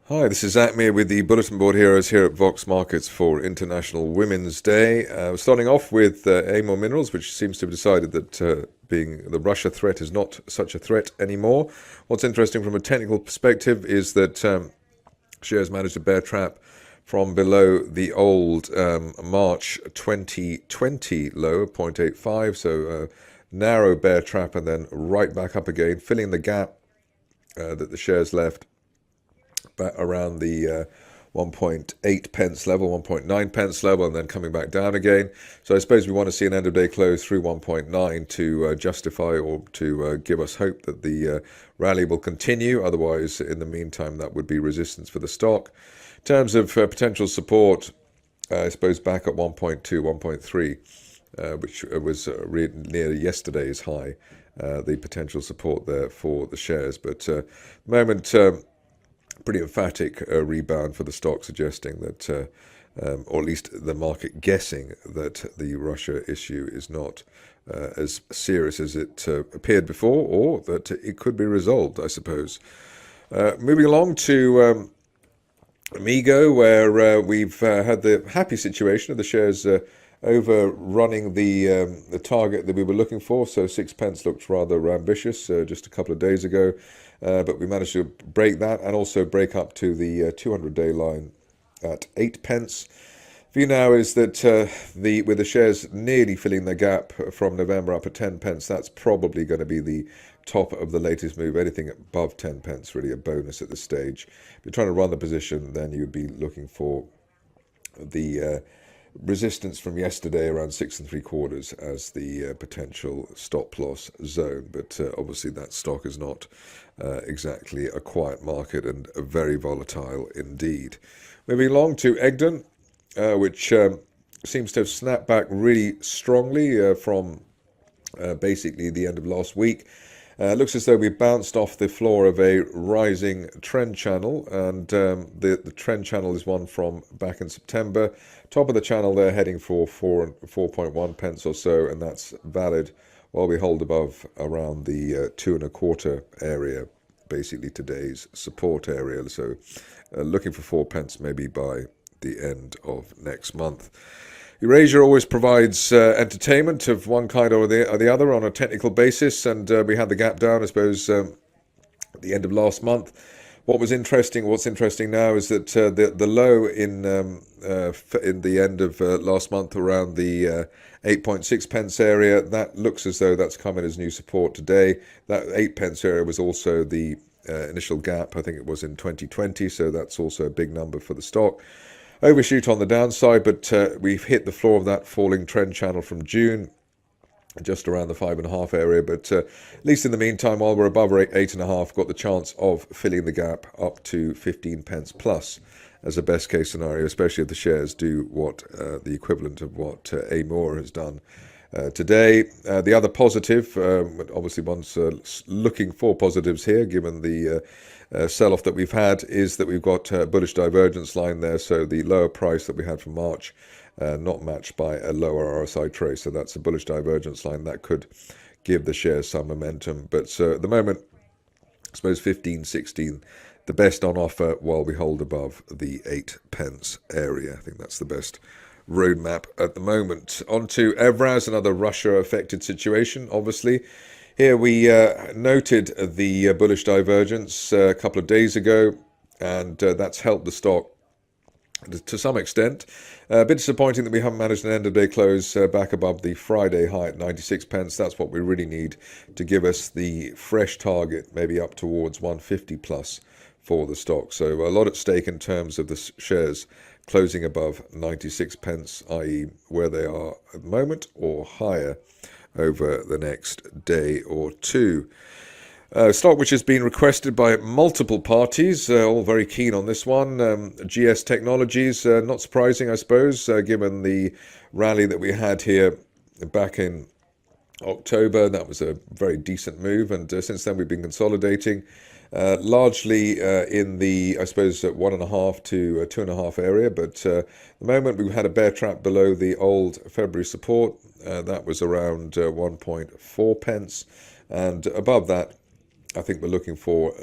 Hi, this is Akmir with the Bulletin Board Heroes here at Vox Markets for International Women's Day. Starting off with Amor Minerals, which seems to have decided that being the Russia threat is not such a threat anymore. What's interesting from a technical perspective is that shares managed to bear trap from below the old March 2020 low of 0.85, so narrow bear trap and then right back up again, filling the gap that the shares left around the 1.8 pence level, 1.9 pence level, and then coming back down again. So I suppose we want to see an end of day close through 1.9 to justify or to give us hope that the rally will continue. Otherwise, in the meantime, that would be resistance for the stock. In terms of potential support, I suppose back at 1.2, 1.3, which was near yesterday's high, the potential support there for the shares. But at the moment, pretty emphatic rebound for the stock, suggesting that, or at least the market guessing that the Russia issue is not as serious as it appeared before, or that it could be resolved, I suppose. Moving along to Amigo, where we've had the happy situation of the shares overrunning the target that we were looking for. So 6 pence looked rather ambitious just a couple of days ago, but we managed to break that and also break up to the 200-day line at 8 pence. View now is that with the shares nearly filling the gap from November up at 10 pence, that's probably going to be the top of the latest move. Anything above 10 pence, really a bonus at this stage. If you're trying to run the position, then you'd be looking for the resistance from yesterday around 6.75 as the potential stop loss zone. But obviously that stock is not exactly a quiet market and very volatile indeed. Moving along to Egden, which seems to have snapped back really strongly from basically the end of last week. Looks as though we bounced off the floor of a rising trend channel, and the trend channel is one from back in September. Top of the channel there, heading for 4.1 pence or so, and that's valid while we hold above around the 2.25 area, basically today's support area. So looking for 4 pence maybe by the end of next month. Eurasia always provides entertainment of one kind or the other on a technical basis, and we had the gap down, I suppose, at the end of last month. What's interesting now is that the low in the end of last month around the 8.6 pence area, that looks as though that's come in as new support today. That 8 pence area was also the initial gap, I think it was in 2020, so that's also a big number for the stock. Overshoot on the downside, but we've hit the floor of that falling trend channel from June, just around the 5.5 area. But at least in the meantime, while we're above 8.5, got the chance of filling the gap up to 15 pence plus as a best case scenario, especially if the shares do what the equivalent of what Amor has done today. The other positive, obviously one's looking for positives here, given the sell-off that we've had, is that we've got a bullish divergence line there. So the lower price that we had for March, not matched by a lower RSI trace. So that's a bullish divergence line that could give the shares some momentum. But at the moment, I suppose 15, 16, the best on offer while we hold above the 8 pence area. I think that's the best roadmap at the moment. On to Evraz, another Russia-affected situation, obviously. Here we noted the bullish divergence a couple of days ago, and that's helped the stock to some extent. A bit disappointing that we haven't managed an end-of-day close back above the Friday high at 96 pence. That's what we really need to give us the fresh target, maybe up towards 150 plus for the stock. So a lot at stake in terms of the shares closing above 96 pence, i.e. where they are at the moment, or higher over the next day or two. Stock which has been requested by multiple parties, all very keen on this one. GS Technologies, not surprising, I suppose, given the rally that we had here back in October. That was a very decent move, and since then we've been consolidating, largely in the, I suppose, 1.5 to 2.5 area. But at the moment we've had a bear trap below the old February support. That was around 1.4 pence, and above that I think we're looking for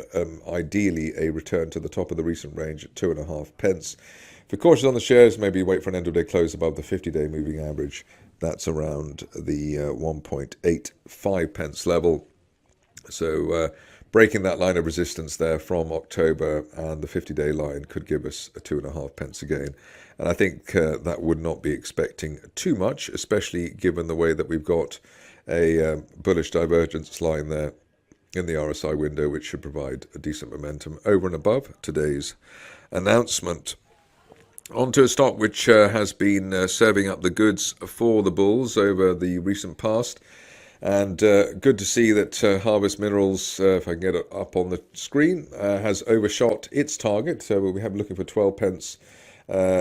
ideally a return to the top of the recent range at 2.5p. If you're cautious on the shares, maybe wait for an end of day close above the 50-day moving average. That's around the 1.85p level. So breaking that line of resistance there from October, and the 50-day line could give us a 2.5p again. And I think that would not be expecting too much, especially given the way that we've got a bullish divergence line there in the RSI window, which should provide a decent momentum over and above today's announcement. On to a stock which has been serving up the goods for the bulls over the recent past. And good to see that Harvest Minerals, if I can get it up on the screen, has overshot its target. So we have looking for 12p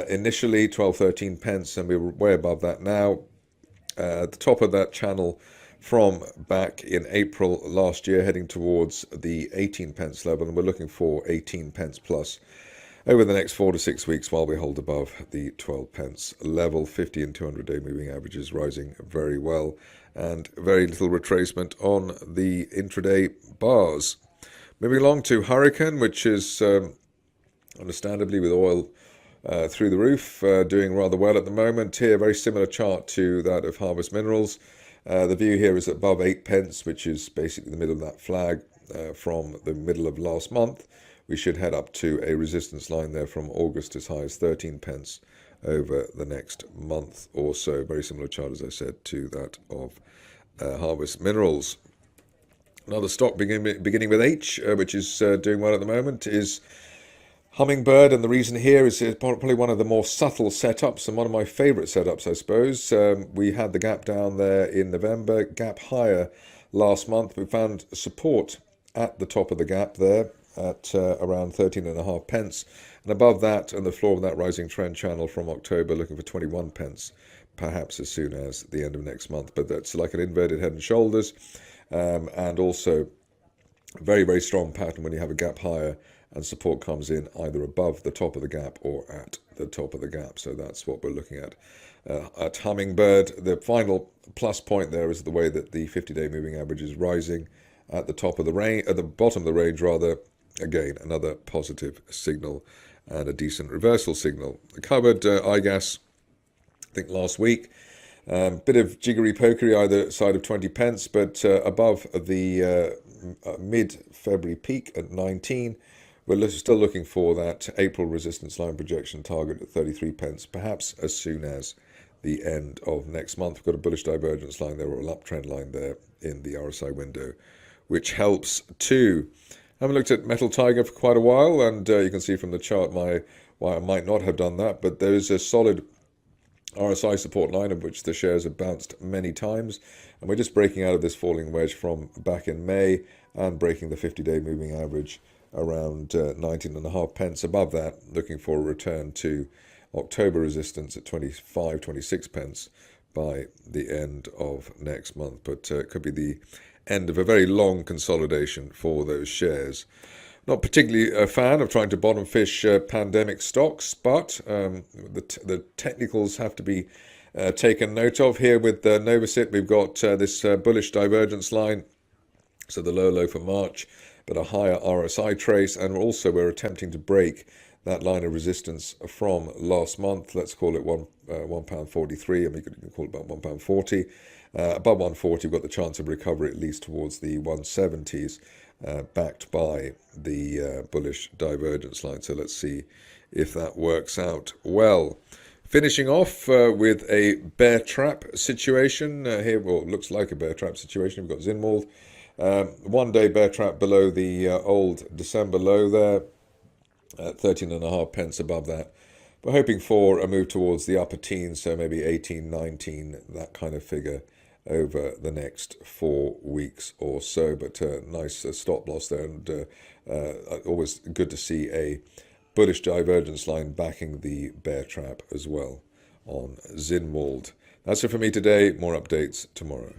initially, 13p, and we're way above that now. At the top of that channel from back in April last year, heading towards the 18p level, and we're looking for 18p plus over the next 4 to 6 weeks while we hold above the 12p level. 50 and 200-day moving averages rising very well, and very little retracement on the intraday bars. Moving along to Hurricane, which is understandably with oil through the roof, doing rather well at the moment. Here, very similar chart to that of Harvest Minerals. The view here is above 8p, which is basically the middle of that flag from the middle of last month. We should head up to a resistance line there from August as high as 13p over the next month or so. Very similar chart, as I said, to that of Harvest Minerals. Another stock beginning with H, which is doing well at the moment, is Hummingbird, and the reason here is it's probably one of the more subtle setups and one of my favourite setups, I suppose. We had the gap down there in November, gap higher last month. We found support at the top of the gap there at around 13.5p, and above that and the floor of that rising trend channel from October, looking for 21p, perhaps as soon as the end of next month. But that's like an inverted head and shoulders, and also a very, very strong pattern when you have a gap higher and support comes in either above the top of the gap or at the top of the gap. So that's what we're looking at Hummingbird. The final plus point there is the way that the 50-day moving average is rising at the top of the range, at the bottom of the range rather. Again, another positive signal and a decent reversal signal. I covered iGas, I think, last week. Bit of jiggery pokery either side of 20p, but above the mid-February peak at 19. We're still looking for that April resistance line projection target at 33p, perhaps as soon as the end of next month. We've got a bullish divergence line there, or an uptrend line there in the RSI window, which helps too. I haven't looked at Metal Tiger for quite a while, and you can see from the chart why I might not have done that, but there is a solid RSI support line of which the shares have bounced many times, and we're just breaking out of this falling wedge from back in May and breaking the 50-day moving average around 19.5p. Above that, looking for a return to October resistance at 26p by the end of next month. But it could be the end of a very long consolidation for those shares. Not particularly a fan of trying to bottom fish pandemic stocks, but the technicals have to be taken note of. Here with Novosit, we've got this bullish divergence line, so the low for March, but a higher RSI trace, and also we're attempting to break that line of resistance from last month. Let's call it £1.43, and we could call it about £1.40. Above 140, we've got the chance of recovery at least towards the 170s, backed by the bullish divergence line. So let's see if that works out well. Finishing off with a bear trap situation here. Well, it looks like a bear trap situation. We've got Zinwald. 1 day bear trap below the old December low there at 13.5p above that. We're hoping for a move towards the upper teens, so maybe 18, 19, that kind of figure over the next 4 weeks or so. But nice stop loss there, and always good to see a bullish divergence line backing the bear trap as well on Zinwald. That's it for me today. More updates tomorrow.